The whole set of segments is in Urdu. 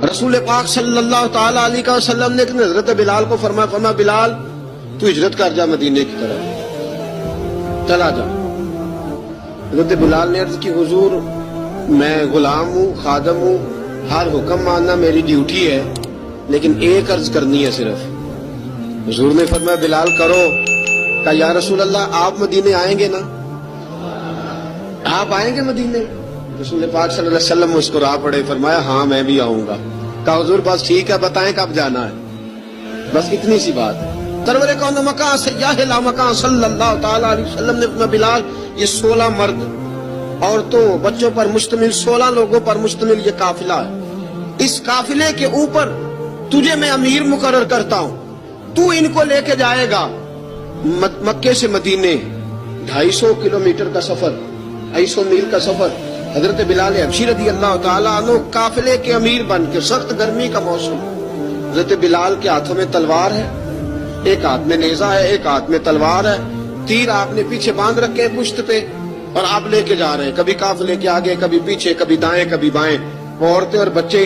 رسول پاک صلی اللہ تعالی علیہ وسلم نے حضرت بلال کو فرمایا بلال تو ہجرت کر جا مدینے کی طرف، چلا جا۔ حضرت بلال نے عرض کی حضور میں غلام ہوں، خادم ہوں، ہر حکم ماننا میری ڈیوٹی ہے، لیکن ایک عرض کرنی ہے صرف۔ حضور نے فرمایا بلال کرو۔ کہا یا رسول اللہ آپ مدینے آئیں گے نا؟ آپ آئیں گے مدینے؟ رسول پاک صلی اللہ علیہ وسلم مسکرا پڑے، فرمایا ہاں میں بھی آؤں گا۔ کہا حضور بس ٹھیک ہے، بتائیں کب جانا ہے، بس اتنی سی بات ہے۔ سرور کون مکان سیاح لا مکان صلی اللہ تعالی علیہ وسلم نے فرمایا بلال یہ 16 مرد عورتوں بچوں پر مشتمل 16 لوگوں پر مشتمل یہ قافلہ ہے، اس قافلے کے اوپر تجھے میں امیر مقرر کرتا ہوں، تو ان کو لے کے جائے گا مکے سے مدینے 250 کلومیٹر کا سفر، 250 میل کا سفر۔ حضرت بلال حبشی رضی اللہ تعالیٰ عنہ قافلے کے امیر بن کے، سخت گرمی کا موسم، حضرت بلال کے ہاتھوں میں تلوار ہے، ایک ہاتھ میں نیزہ ہے، ایک ہاتھ میں تلوار ہے، تیر آپ نے پیچھے باندھ رکھے پشت پہ، اور آپ لے کے جا رہے ہیں، کبھی قافلے کے آگے، کبھی پیچھے، کبھی دائیں کبھی بائیں۔ عورتیں اور بچے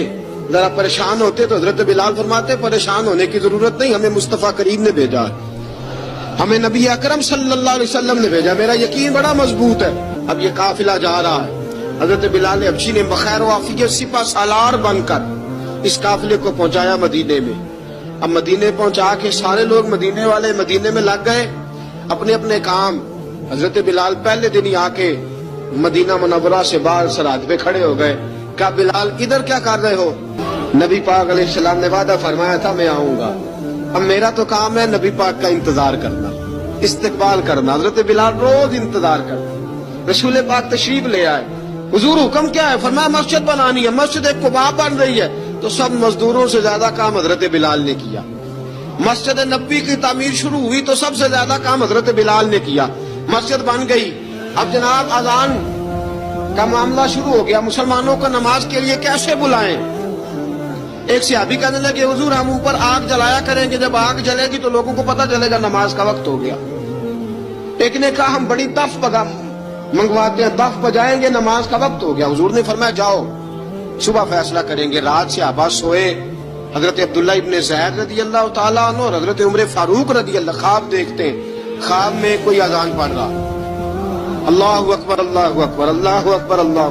ذرا پریشان ہوتے تو حضرت بلال فرماتے پریشان ہونے کی ضرورت نہیں، ہمیں مصطفیٰ کریم نے بھیجا ہے، ہمیں نبی اکرم صلی اللہ علیہ وسلم نے بھیجا، میرا یقین بڑا مضبوط ہے۔ اب یہ قافلہ جا رہا ہے، حضرت بلال حبشی نے بخیر و عافیت سپہ سالار بن کر اس قافلے کو پہنچایا مدینے میں۔ اب مدینے پہنچا کے سارے لوگ مدینے والے مدینے میں لگ گئے اپنے اپنے کام۔ حضرت بلال پہلے دن ہی آ کے مدینہ منورہ سے باہر سرحد پہ کھڑے ہو گئے۔ کہا بلال ادھر کیا کر رہے ہو؟ نبی پاک علیہ السلام نے وعدہ فرمایا تھا میں آؤں گا، اب میرا تو کام ہے نبی پاک کا انتظار کرنا، استقبال کرنا۔ حضرت بلال روز انتظار کرتے، رسول پاک تشریف لے آئے، حضور حکم کیا ہے؟ فرمایا مسجد بنانی ہے، مسجد قباء بن رہی ہے، تو سب مزدوروں سے زیادہ کام حضرت بلال نے کیا۔ مسجد نبی کی تعمیر شروع ہوئی تو سب سے زیادہ کام حضرت بلال نے کیا، مسجد بن گئی۔ اب جناب اذان کا معاملہ شروع ہو گیا، مسلمانوں کو نماز کے لیے کیسے بلائیں؟ ایک صحابی کہنے لگے حضور ہم اوپر آگ جلایا کریں گے، جب آگ جلے گی تو لوگوں کو پتہ چلے گا نماز کا وقت ہو گیا۔ ایک نے کہا ہم بڑی دف منگواتے ہیں، دف بجائیں گے، نماز کا وقت ہو گیا۔ حضور نے فرمایا جاؤ صبح فیصلہ کریں گے۔ رات سے صحابہ سوئے، حضرت عبداللہ ابن زید رضی اللہ تعالیٰ عنہ اور حضرت عمر فاروق رضی اللہ خواب دیکھتے ہیں، خواب میں کوئی اذان پڑھ رہا، اللہ اکبر اللہ اکبر اللہ اکبر اللہ